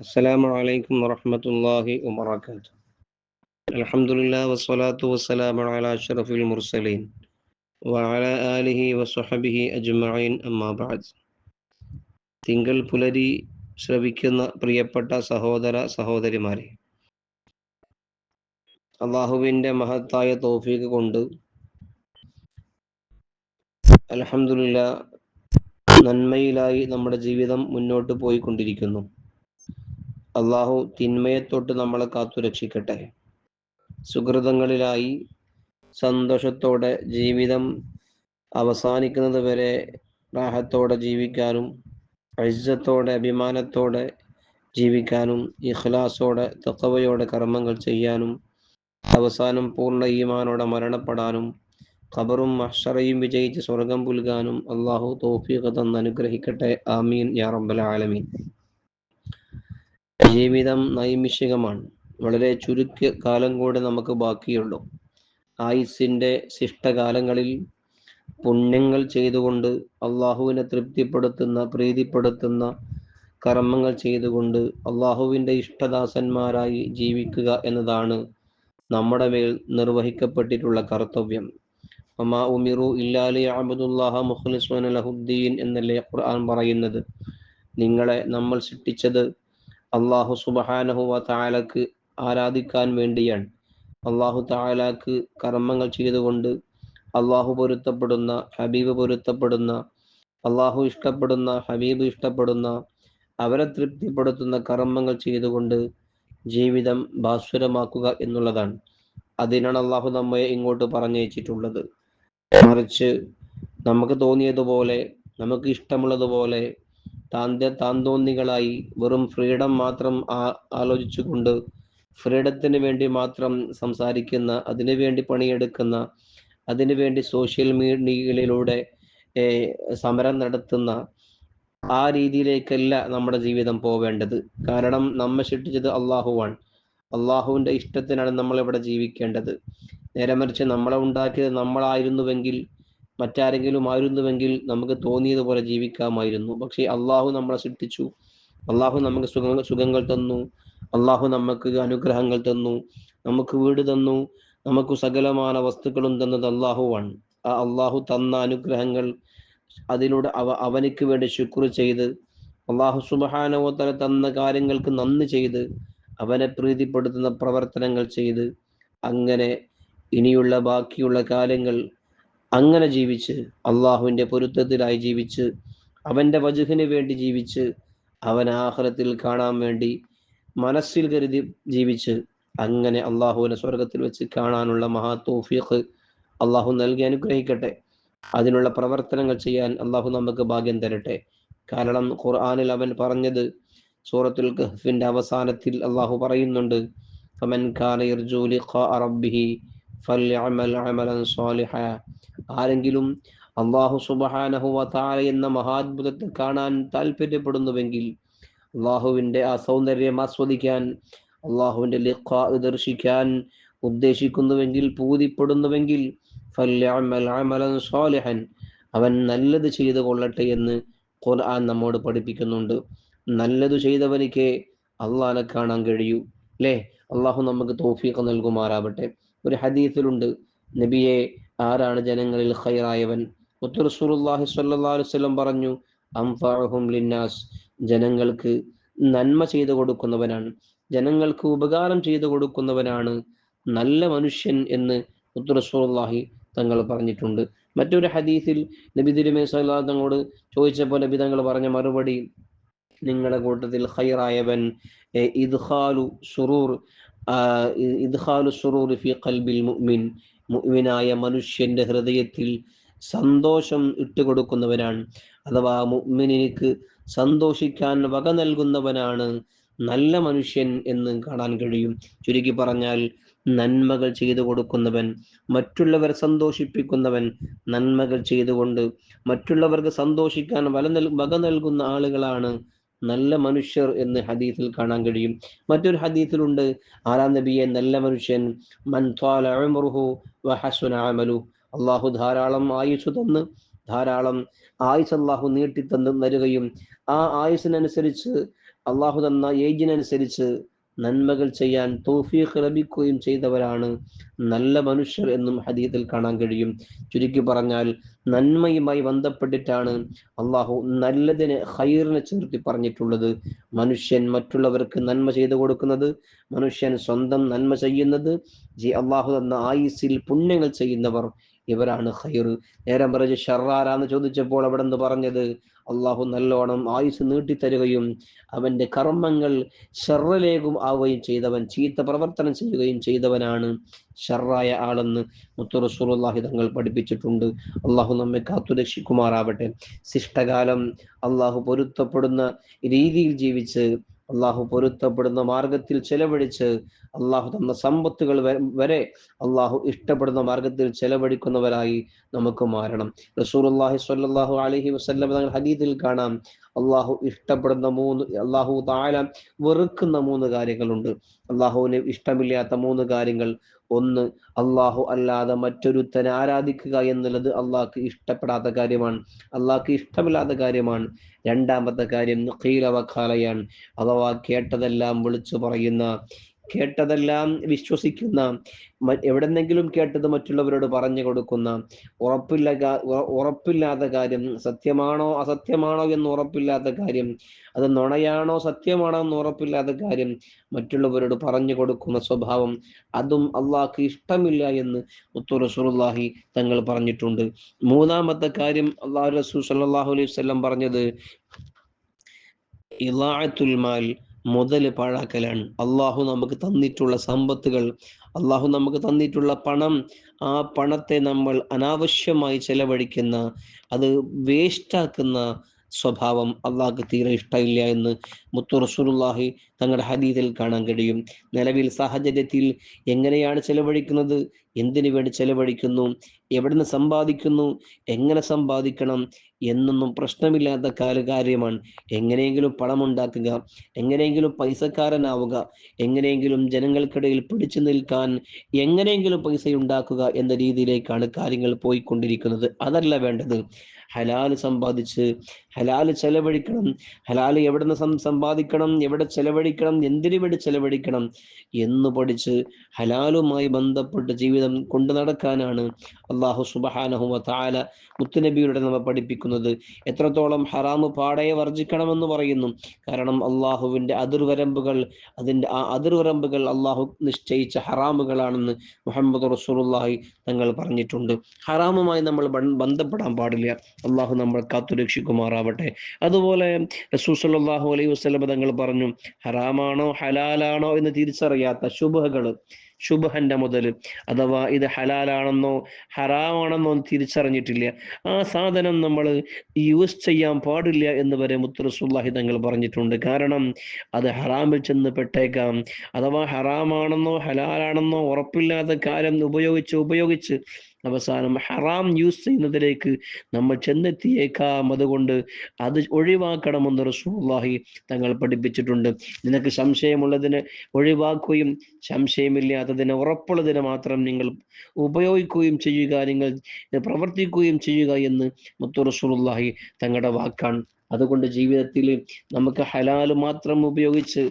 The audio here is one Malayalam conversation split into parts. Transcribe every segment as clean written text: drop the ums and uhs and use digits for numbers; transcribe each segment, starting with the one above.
السلام عليكم ورحمة الله وبركاته. الحمد لله والصلاة والسلام على أشرف المرسلين وعلى آله وصحبه أجمعين أما بعد. തിങ്കൾ പുലരി ശ്രവിക്കുന്ന പ്രിയപ്പെട്ട സഹോദര സഹോദരിമാരെ, അള്ളാഹുവിൻ്റെ മഹത്തായ തൗഫീഖ് കൊണ്ട് അൽഹംദുലില്ലാ നന്മയിലായി നമ്മുടെ ജീവിതം മുന്നോട്ട് പോയിക്കൊണ്ടിരിക്കുന്നു. അള്ളാഹു തിന്മയെ തൊട്ട് നമ്മളെ കാത്തുരക്ഷിക്കട്ടെ. സുഹൃതങ്ങളിലായി സന്തോഷത്തോടെ ജീവിതം അവസാനിക്കുന്നത് വരെ റാഹത്തോടെ ജീവിക്കാനും ഇസ്സത്തോടെ അഭിമാനത്തോടെ ജീവിക്കാനും ഇഖ്ലാസോടെ തഖ്വയോടെ കർമ്മങ്ങൾ ചെയ്യാനും അവസാനം പൂർണ്ണ ഈമാനോടെ മരണപ്പെടാനും ഖബറും മഹ്ശറയും വിജയിച്ച് സ്വർഗം പുൽകാനും അള്ളാഹു തൗഫീഖ് തന്ന് അനുഗ്രഹിക്കട്ടെ. ആമീൻ യാ റബ്ബൽ ആലമീൻ. ജീവിതം നൈമിഷികമാണ്. വളരെ ചുരുക്കിയ കാലം കൂടെ നമുക്ക് ബാക്കിയുള്ളൂ. ആയുസ്സിൻ്റെ ശിഷ്ടകാലങ്ങളിൽ പുണ്യങ്ങൾ ചെയ്തുകൊണ്ട് അള്ളാഹുവിനെ തൃപ്തിപ്പെടുത്തുന്ന പ്രീതിപ്പെടുത്തുന്ന കർമ്മങ്ങൾ ചെയ്തുകൊണ്ട് അള്ളാഹുവിൻ്റെ ഇഷ്ടദാസന്മാരായി ജീവിക്കുക എന്നതാണ് നമ്മുടെ മേൽ നിർവഹിക്കപ്പെട്ടിട്ടുള്ള കർത്തവ്യം. വമാ ഉമിറു ഇല്ലാ ലിയഅബ്ദുല്ലാഹ മുഖ്ലിസീന ലഹുദ്ദീൻ എന്നല്ലേ ഖുർആൻ പറയുന്നത്. നിങ്ങളെ നമ്മൾ സൃഷ്ടിച്ചത് അള്ളാഹു സുബ്ഹാനഹു വ തആലക്ക് ആരാധിക്കാൻ വേണ്ടിയാണ്. അള്ളാഹു തആലക്ക് കർമ്മങ്ങൾ ചെയ്തുകൊണ്ട് അള്ളാഹു പൊരുത്തപ്പെടുന്ന, ഹബീബ് പൊരുത്തപ്പെടുന്ന, അള്ളാഹു ഇഷ്ടപ്പെടുന്ന, ഹബീബ് ഇഷ്ടപ്പെടുന്ന, അവരെ തൃപ്തിപ്പെടുത്തുന്ന കർമ്മങ്ങൾ ചെയ്തുകൊണ്ട് ജീവിതം ഭാസ്വരമാക്കുക എന്നുള്ളതാണ്. അതിനാണ് അള്ളാഹു നമ്മെ ഇങ്ങോട്ട് പറഞ്ഞയച്ചിട്ടുള്ളത്. മറിച്ച് നമുക്ക് തോന്നിയതുപോലെ, നമുക്ക് ഇഷ്ടമുള്ളതുപോലെ താന്തോന്നികളായി വെറും ഫ്രീഡം മാത്രം ആലോചിച്ചുകൊണ്ട് ഫ്രീഡത്തിന് വേണ്ടി മാത്രം സംസാരിക്കുന്ന, അതിനു വേണ്ടി പണിയെടുക്കുന്ന, അതിനുവേണ്ടി സോഷ്യൽ മീഡിയയിലൂടെ സമരം നടത്തുന്ന ആ രീതിയിലേക്കല്ല നമ്മുടെ ജീവിതം പോവേണ്ടത്. കാരണം നമ്മെ സൃഷ്ടിച്ചത് അള്ളാഹുവാണ്. അള്ളാഹുവിൻ്റെ ഇഷ്ടത്തിനാണ് നമ്മളിവിടെ ജീവിക്കേണ്ടത്. നേരെ മറിച്ച് നമ്മളെ ഉണ്ടാക്കിയത് നമ്മളായിരുന്നുവെങ്കിൽ, മറ്റാരെങ്കിലും ആയിരുന്നുവെങ്കിൽ നമുക്ക് തോന്നിയതുപോലെ ജീവിക്കാമായിരുന്നു. പക്ഷേ അള്ളാഹു നമ്മളെ സൃഷ്ടിച്ചു, അള്ളാഹു നമുക്ക് സുഖങ്ങൾ തന്നു, അള്ളാഹു നമുക്ക് അനുഗ്രഹങ്ങൾ തന്നു, നമുക്ക് വീട് തന്നു, നമുക്ക് സകലമാന വസ്തുക്കളും തന്നത് അള്ളാഹുവാണ്. ആ അള്ളാഹു തന്ന അനുഗ്രഹങ്ങൾ അതിലൂടെ അവനിക്ക് വേണ്ടി ശുക്ർ ചെയ്ത്, അള്ളാഹു സുബ്ഹാനഹു വ തആല തന്ന കാര്യങ്ങൾക്ക് നന്ദി ചെയ്ത്, അവനെ പ്രീതിപ്പെടുത്തുന്ന പ്രവർത്തനങ്ങൾ ചെയ്ത്, അങ്ങനെ ഇനിയുള്ള ബാക്കിയുള്ള കാലങ്ങൾ അങ്ങനെ ജീവിച്ച് അള്ളാഹുവിൻ്റെ പൊരുത്തത്തിലായി ജീവിച്ച് അവൻ്റെ വജ്ഹിന് വേണ്ടി ജീവിച്ച് അവൻ ആഖിറത്തിൽ കാണാൻ വേണ്ടി മനസ്സിൽ കരുതി ജീവിച്ച് അങ്ങനെ അള്ളാഹുവിനെ സ്വർഗത്തിൽ വെച്ച് കാണാനുള്ള മഹാ തൗഫീഖ് അള്ളാഹു നൽകി അനുഗ്രഹിക്കട്ടെ. അതിനുള്ള പ്രവർത്തനങ്ങൾ ചെയ്യാൻ അള്ളാഹു നമുക്ക് ഭാഗ്യം തരട്ടെ. കാരണം ഖുർആനിൽ അവൻ പറഞ്ഞത്, സൂറത്തുൽ കഹ്ഫിൻ്റെ അവസാനത്തിൽ അള്ളാഹു പറയുന്നുണ്ട്, ഫമൻ കാന യർജു ലിഖാഅ റബ്ബിഹി ഫൽയഅമൽ അമലൻ സാലിഹാ. ആരെങ്കിലും അള്ളാഹു സുബ്ഹാനഹു വ തആല എന്ന മഹാത്ഭുതത്തെ കാണാൻ താല്പര്യപ്പെടുന്നുവെങ്കിൽ, അള്ളാഹുവിൻ്റെ ആ സൗന്ദര്യം ആസ്വദിക്കാൻ, അള്ളാഹുവിൻ്റെ ലിഖാ ദർശിക്കാൻ ഉദ്ദേശിക്കുന്നുവെങ്കിൽ, പൂതിപ്പെടുന്നുവെങ്കിൽ, ഫൽയഅമൽ അമലൻ സാലിഹൻ, അവൻ നല്ലത് ചെയ്തു കൊള്ളട്ടെ എന്ന് ഖുർആൻ നമ്മോട് പഠിപ്പിക്കുന്നുണ്ട്. നല്ലത് ചെയ്തവനിക്ക് അള്ളാഹനെ കാണാൻ കഴിയൂ, അല്ലേ? അള്ളാഹു നമുക്ക് തൗഫീഖ് നൽകുമാറാവട്ടെ. ഒരു ഹദീസിലുണ്ട്, നബിയെ, ആരാണ് ജനങ്ങളിൽ ഖൈറായവൻ? മുത്ത് റസൂലുള്ളാഹി സ്വല്ലല്ലാഹു അലൈഹി വസല്ലം പറഞ്ഞു, അൻഫഉഹും ലിന്നാസ്, ജനങ്ങൾക്ക് നന്മ ചെയ്തു കൊടുക്കുന്നവനാണ്, ജനങ്ങൾക്ക് ഉപകാരം ചെയ്തു കൊടുക്കുന്നവനാണ് നല്ല മനുഷ്യൻ എന്ന് മുത്ത് റസൂലുള്ളാഹി തങ്ങൾ പറഞ്ഞിട്ടുണ്ട്. മറ്റൊരു ഹദീസിൽ നബി തിരുമേനി സ്വല്ലല്ലാഹു അലൈഹി വസല്ലം തങ്ങളോട് ചോദിച്ചപ്പോൾ നബി തങ്ങൾ പറഞ്ഞ മറുപടി, നിങ്ങളുടെ കൂട്ടത്തിൽ ഖൈറായവൻ ഇദ്ഖാലു സുറൂർ ഫി ഖൽബിൽ മുഅ്മിൻ, മുഅ്മിനായ മനുഷ്യന്റെ ഹൃദയത്തിൽ സന്തോഷം ഇട്ടുകൊടുക്കുന്നവനാണ്. അഥവാ മുഅ്മിനിക്ക് സന്തോഷിക്കാൻ വക നൽകുന്നവനാണ് നല്ല മനുഷ്യൻ എന്ന് കാണാൻ കഴിയും. ചുരുക്കി പറഞ്ഞാൽ, നന്മകൾ ചെയ്തു കൊടുക്കുന്നവൻ, മറ്റുള്ളവരെ സന്തോഷിപ്പിക്കുന്നവൻ, നന്മകൾ ചെയ്തുകൊണ്ട് മറ്റുള്ളവർക്ക് സന്തോഷിക്കാൻ വക നൽകുന്ന ആളുകളാണ് നല്ല മനുഷ്യർ എന്ന് ഹദീസിൽ കാണാൻ കഴിയും. മറ്റൊരു ഹദീസിലുണ്ട്, ആരാം നബിയെ നല്ല മനുഷ്യൻ? മൻ ത്വാല ഉംറുഹു വഹസുന അമലു, അള്ളാഹു ധാരാളം ആയുസ് തന്ന്, ധാരാളം ആയുസ് അള്ളാഹു നീട്ടിത്തന്ന് തരുകയും ആ ആയുസിനനുസരിച്ച് അള്ളാഹു തന്ന ഏജിനനുസരിച്ച് നന്മകൾ ചെയ്യാൻ തൗഫീഖ് ലഭിക്കുകയും ചെയ്തവരാണ് നല്ല മനുഷ്യർ എന്നും ഹദീസിൽ കാണാൻ കഴിയും. ചുരുക്കി പറഞ്ഞാൽ നന്മയുമായി ബന്ധപ്പെട്ടിട്ടാണ് അള്ളാഹു നല്ലതിനെ ഖൈറിനെ ചേർത്തി പറഞ്ഞിട്ടുള്ളത്. മനുഷ്യൻ മറ്റുള്ളവർക്ക് നന്മ ചെയ്തു കൊടുക്കുന്നത്, മനുഷ്യൻ സ്വന്തം നന്മ ചെയ്യുന്നത്, അള്ളാഹു തന്ന ആയുസ്സിൽ പുണ്യങ്ങൾ ചെയ്യുന്നവർ, ഇവരാണ് ഖൈർ. നേരെ മറിച്ച് ഷർറാരാന്ന് ചോദിച്ചപ്പോൾ അവിടെ നിന്ന് പറഞ്ഞത്, അള്ളാഹു നല്ലോണം ആയുസ് നീട്ടിത്തരുകയും അവന്റെ കർമ്മങ്ങൾ ഷർറിലേക്കും ആവുകയും ചെയ്തവൻ, ചീത്ത പ്രവർത്തനം ചെയ്യുകയും ചെയ്തവനാണ് ഷർറായ ആളെന്ന് മുത്തു റസൂലുള്ളാഹി തങ്ങൾ പഠിപ്പിച്ചിട്ടുണ്ട്. അള്ളാഹു നമ്മെ കാത്തുരക്ഷിക്കുമാറാവട്ടെ. ശിഷ്ടകാലം അള്ളാഹു പൊരുത്തപ്പെടുന്ന രീതിയിൽ ജീവിച്ച്, അള്ളാഹു പൊരുത്തപ്പെടുന്ന മാർഗത്തിൽ ചെലവഴിച്ച്, അള്ളാഹു തന്ന സമ്പത്തുകൾ വരെ അള്ളാഹു ഇഷ്ടപ്പെടുന്ന മാർഗത്തിൽ ചെലവഴിക്കുന്നവരായി നമുക്ക് മാറണം. റസൂലുള്ളാഹി സ്വല്ലല്ലാഹു അലൈഹി വസല്ലം തങ്ങൾ ഹദീസിൽ കാണാം, അള്ളാഹു ഇഷ്ടപ്പെടുന്ന അള്ളാഹു തആല വെറുക്കുന്ന 3 കാര്യങ്ങളുണ്ട്. അള്ളാഹുവിന് ഇഷ്ടമില്ലാത്ത 3 കാര്യങ്ങൾ. ഒന്ന്, അള്ളാഹു അല്ലാതെ മറ്റൊരുത്തനെ ആരാധിക്കുക എന്നുള്ളത് അള്ളാഹ്ക്ക് ഇഷ്ടപ്പെടാത്ത കാര്യമാണ്, അള്ളാഹ്ക്ക് ഇഷ്ടമില്ലാത്ത കാര്യമാണ്. രണ്ടാമത്തെ കാര്യം ഖീല വഖാലയാണ്, അഥവാ കേട്ടതെല്ലാം വിളിച്ചു പറയുന്ന, കേട്ടതെല്ലാം വിശ്വസിക്കുന്ന, എവിടെന്നെങ്കിലും കേട്ടത് മറ്റുള്ളവരോട് പറഞ്ഞു കൊടുക്കുന്ന, ഉറപ്പില്ലാത്ത കാര്യം സത്യമാണോ അസത്യമാണോ എന്ന് ഉറപ്പില്ലാത്ത കാര്യം, അത് നുണയാണോ സത്യമാണോ എന്ന് ഉറപ്പില്ലാത്ത കാര്യം മറ്റുള്ളവരോട് പറഞ്ഞു കൊടുക്കുന്ന സ്വഭാവം, അതും അള്ളാഹ്ക്ക് ഇഷ്ടമില്ല എന്ന് മുത്തു റസൂലുള്ളാഹി തങ്ങൾ പറഞ്ഞിട്ടുണ്ട്. മൂന്നാമത്തെ കാര്യം അള്ളാഹു റസൂൽ സ്വല്ലല്ലാഹു അലൈഹി വസല്ലം പറഞ്ഞത് ഇളാഅത്തുൽ മാൽ, മുതൽ പാഴാക്കലാണ്. അള്ളാഹു നമുക്ക് തന്നിട്ടുള്ള സമ്പത്തുകൾ, അള്ളാഹു നമുക്ക് തന്നിട്ടുള്ള പണം, ആ പണത്തെ നമ്മൾ അനാവശ്യമായി ചെലവഴിക്കുന്ന, അത് വേസ്റ്റാക്കുന്ന സ്വഭാവം അള്ളാഹ്ക്ക് തീരെ ഇഷ്ടമില്ല എന്ന് മുത്തു റസൂലുള്ളാഹി തങ്ങളുടെ ഹദീസിൽ കാണാൻ കഴിയും. നിലവിൽ സാഹചര്യത്തിൽ എങ്ങനെയാണ് ചെലവഴിക്കുന്നത്, എന്തിനു വേണ്ടി ചെലവഴിക്കുന്നു, എവിടുന്ന് സമ്പാദിക്കുന്നു, എങ്ങനെ സമ്പാദിക്കണം എന്നൊന്നും പ്രശ്നമില്ലാത്ത കാര്യമാണ്. എങ്ങനെയെങ്കിലും പണമുണ്ടാക്കുക, എങ്ങനെയെങ്കിലും പൈസക്കാരനാവുക, എങ്ങനെയെങ്കിലും ജനങ്ങൾക്കിടയിൽ പിടിച്ചു നിൽക്കാൻ എങ്ങനെയെങ്കിലും പൈസ ഉണ്ടാക്കുക എന്ന രീതിയിലേക്കാണ് കാര്യങ്ങൾ പോയിക്കൊണ്ടിരിക്കുന്നത്. അതല്ല വേണ്ടത്. ഹലാല് സമ്പാദിച്ച് ഹലാല് ചെലവഴിക്കണം. ഹലാല് എവിടുന്ന് സമ്പാദിക്കണം, എവിടെ ചെലവഴിക്കണം, എന്തിനു വേണ്ടി ചെലവഴിക്കണം എന്ന് പഠിച്ച് ഹലാലുമായി ബന്ധപ്പെട്ട് ജീവിതം കൊണ്ടു നടക്കാനാണ് അള്ളാഹു സുബ്ഹാനഹു വ തആല മുത്തുനബിയുടെ നമ്മെ പഠിപ്പിക്കുന്നത്. എത്രത്തോളം ഹറാമ് പാടെ വർജിക്കണമെന്ന് പറയുന്നു. കാരണം അള്ളാഹുവിന്റെ അതിർവരമ്പുകൾ, ആ അതിർവരമ്പുകൾ അള്ളാഹു നിശ്ചയിച്ച ഹറാമുകളാണെന്ന് മുഹമ്മദ് റസൂലുള്ളാഹി തങ്ങൾ പറഞ്ഞിട്ടുണ്ട്. ഹറാമുമായി നമ്മൾ ബന്ധപ്പെടാൻ പാടില്ല. അള്ളാഹു നമ്മൾ കാത്തുരക്ഷിക്കുമാറാവട്ടെ. അതുപോലെ റസൂൽ സ്വല്ലല്ലാഹു അലൈഹി വസല്ലം തങ്ങൾ പറഞ്ഞു, ഹറാമാണോ ഹലാലാണോ എന്ന് തിരിച്ചറിയാത്ത ശുബഹന്റെ മുതൽ, അഥവാ ഇത് ഹലാലാണെന്നോ ഹറാമാണെന്നോ തിരിച്ചറിഞ്ഞിട്ടില്ല, ആ സാധനം നമ്മൾ യൂസ് ചെയ്യാൻ പാടില്ല എന്ന് വരെ മുത്ത് റസൂലുള്ളാഹി തങ്ങൾ പറഞ്ഞിട്ടുണ്ട്. കാരണം അത് ഹറാമിൽ ചെന്ന് പെട്ടേക്കാം. അഥവാ ഹറാമാണെന്നോ ഹലാലാണെന്നോ ഉറപ്പില്ലാത്ത കാര്യം ഉപയോഗിച്ച് അവസാനം ഹറാം യൂസ് ചെയ്യുന്നതിലേക്ക് നമ്മൾ ചെന്നെത്തിയേക്കാം. അതുകൊണ്ട് അത് ഒഴിവാക്കണമെന്ന് റസൂലുള്ളാഹി തങ്ങൾ പഠിപ്പിച്ചിട്ടുണ്ട്. നിനക്ക് സംശയമുള്ളതിനെ ഒഴിവാക്കുകയും സംശയമില്ലാത്തതിനെ ഉറപ്പുള്ളതിനെ മാത്രം നിങ്ങൾ ഉപയോഗിക്കുകയും ചെയ്യുക, നിങ്ങൾ പ്രവർത്തിക്കുകയും ചെയ്യുക എന്ന് മുത്തു റസൂലുള്ളാഹി തങ്ങളുടെ വാക്കാണ്. അതുകൊണ്ട് ജീവിതത്തിൽ നമുക്ക് ഹലാൽ മാത്രം ഉപയോഗിച്ച്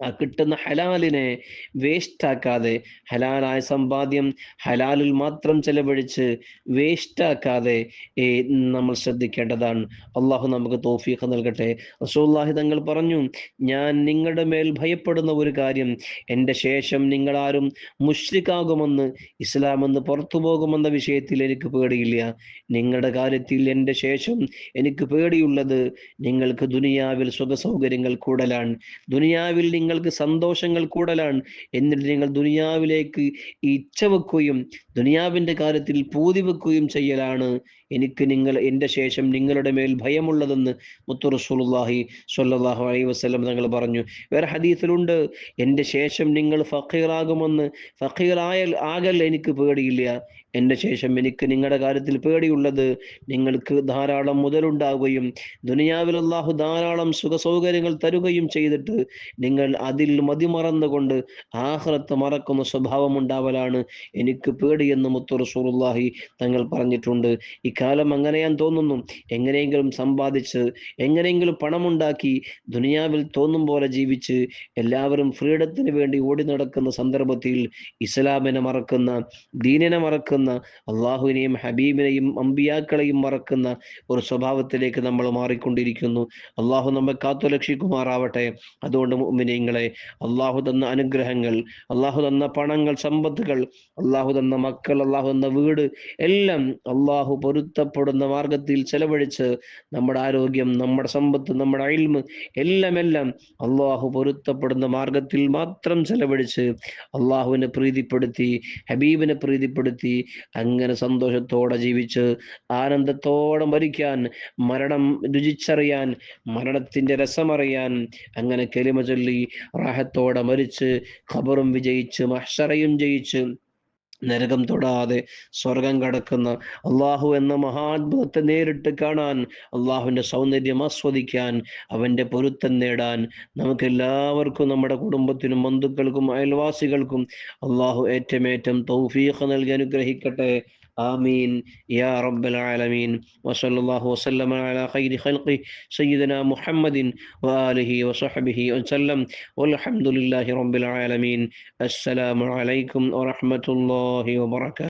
ആ കിട്ടുന്ന ഹലാലിനെ വേസ്റ്റാക്കാതെ, ഹലാലായ സമ്പാദ്യം ഹലാലിൽ മാത്രം ചെലവഴിച്ച് വേസ്റ്റാക്കാതെ നമ്മൾ ശ്രദ്ധിക്കേണ്ടതാണ്. അള്ളാഹു നമുക്ക് തൗഫീഖ് നൽകട്ടെ. റസൂലുള്ളാഹി തങ്ങൾ പറഞ്ഞു, ഞാൻ നിങ്ങളുടെ മേൽ ഭയപ്പെടുന്ന ഒരു കാര്യം, എൻ്റെ ശേഷം നിങ്ങളാരും മുശ്രിക്കാകുമെന്ന്, ഇസ്ലാമെന്ന് പുറത്തു പോകുമെന്ന വിഷയത്തിൽ എനിക്ക് പേടിയില്ല. നിങ്ങളുടെ കാര്യത്തിൽ എൻ്റെ ശേഷം എനിക്ക് പേടിയുള്ളത്, നിങ്ങൾക്ക് ദുനിയാവിൽ സുഖ സൗകര്യങ്ങൾ കൂടുതലാണ്, ദുനിയാവിൽ നിങ്ങൾക്ക് സന്തോഷങ്ങൾ കൂടുതലാണ്, എന്നിട്ട് നിങ്ങൾ ദുനിയാവിലേക്ക് ഇച്ഛ വെക്കുകയും ദുനിയാവിന്റെ കാര്യത്തിൽ പൂതി വെക്കുകയും ചെയ്യലാണ് എനിക്ക് എൻ്റെ ശേഷം നിങ്ങളുടെ മേൽ ഭയമുള്ളതെന്ന് മുത്തു റസൂലുള്ളാഹി സ്വല്ലല്ലാഹു അലൈഹി വസല്ലം തങ്ങൾ പറഞ്ഞു. വേറെ ഹദീസിലുണ്ട്, എൻ്റെ ശേഷം നിങ്ങൾ ഫഖീറാകുമെന്ന്, ആകൽ എനിക്ക് പേടിയില്ല. എൻ്റെ ശേഷം എനിക്ക് നിങ്ങളുടെ കാര്യത്തിൽ പേടിയുള്ളത്, നിങ്ങൾക്ക് ധാരാളം മുതലുണ്ടാവുകയും ദുനിയാവിൽ അല്ലാഹു ധാരാളം സുഖ സൗകര്യങ്ങൾ തരുകയും ചെയ്തിട്ട് നിങ്ങൾ അതിൽ മതിമറന്നുകൊണ്ട് ആഖിറത്ത് മറക്കുന്ന സ്വഭാവം ഉണ്ടാവലാണ് എനിക്ക് പേടിയെന്ന് മുത്തു റസൂലുള്ളാഹി തങ്ങൾ പറഞ്ഞിട്ടുണ്ട്. തൽക്കാലം അങ്ങനെയാൻ തോന്നുന്നു. എങ്ങനെയെങ്കിലും സമ്പാദിച്ച് എങ്ങനെയെങ്കിലും പണമുണ്ടാക്കി ദുനിയാവിൽ തോന്നും പോലെ ജീവിച്ച് എല്ലാവരും ഫ്രീഡത്തിന് വേണ്ടി ഓടി നടക്കുന്ന സന്ദർഭത്തിൽ ഇസ്ലാമിനെ മറക്കുന്ന, ദീനിനെ മറക്കുന്ന, അള്ളാഹുവിനെയും ഹബീബിനെയും അമ്പിയാക്കളെയും മറക്കുന്ന ഒരു സ്വഭാവത്തിലേക്ക് നമ്മൾ മാറിക്കൊണ്ടിരിക്കുന്നു. അള്ളാഹു നമ്മെ കാത്തുരക്ഷിക്കുമാറാവട്ടെ. അതുകൊണ്ട് മുഅ്മിനീങ്ങളെ, അള്ളാഹു തന്ന അനുഗ്രഹങ്ങൾ, അള്ളാഹു തന്ന പണങ്ങൾ, സമ്പത്തുകൾ, അള്ളാഹു തന്ന മക്കൾ, അള്ളാഹു തന്ന വീട് എല്ലാം അള്ളാഹു പൊരുത്തപ്പെടുന്ന മാർഗത്തിൽ ചെലവഴിച്ച് നമ്മുടെ ആരോഗ്യം, നമ്മുടെ സമ്പത്ത്, നമ്മുടെ ഇൽമ് എല്ലാം അള്ളാഹു പൊരുത്തപ്പെടുന്ന മാർഗത്തിൽ മാത്രം ചെലവഴിച്ച് അള്ളാഹുവിനെ പ്രീതിപ്പെടുത്തി, ഹബീബിനെ പ്രീതിപ്പെടുത്തി അങ്ങനെ സന്തോഷത്തോടെ ജീവിച്ച് ആനന്ദത്തോടെ മരിക്കാൻ, മരണം രുചിച്ചറിയാൻ, മരണത്തിൻ്റെ രസമറിയാൻ, അങ്ങനെ കലിമ ചൊല്ലി റാഹത്തോടെ മരിച്ച് ഖബറും വിജയിച്ച് മഹ്ശറയും ജയിച്ച് നരകം തൊടാതെ സ്വർഗം കടക്കുന്ന അള്ളാഹു എന്ന മഹാത്ഭുതത്തെ നേരിട്ട് കാണാൻ, അള്ളാഹുവിൻ്റെ സൗന്ദര്യം ആസ്വദിക്കാൻ, അവൻ്റെ പൊരുത്തം നേടാൻ നമുക്കെല്ലാവർക്കും, നമ്മുടെ കുടുംബത്തിനും ബന്ധുക്കൾക്കും അയൽവാസികൾക്കും അള്ളാഹു ഏറ്റമേറ്റം തൗഫീഖ് നൽകി അനുഗ്രഹിക്കട്ടെ. ആമീൻ യാ റബ്ബൽ ആലമീൻ. വസല്ലല്ലാഹു വസല്ലമ അലാ ഖൈരി ഖൽഖി സയ്യിദനാ മുഹമ്മദിൻ വആലിഹി വസഹ്ബിഹി വസല്ലം വൽഹംദുലില്ലാഹി റബ്ബിൽ ആലമീൻ. അസ്സലാമു അലൈക്കും വറഹ്മത്തുള്ളാഹി വബറകാതുഹു.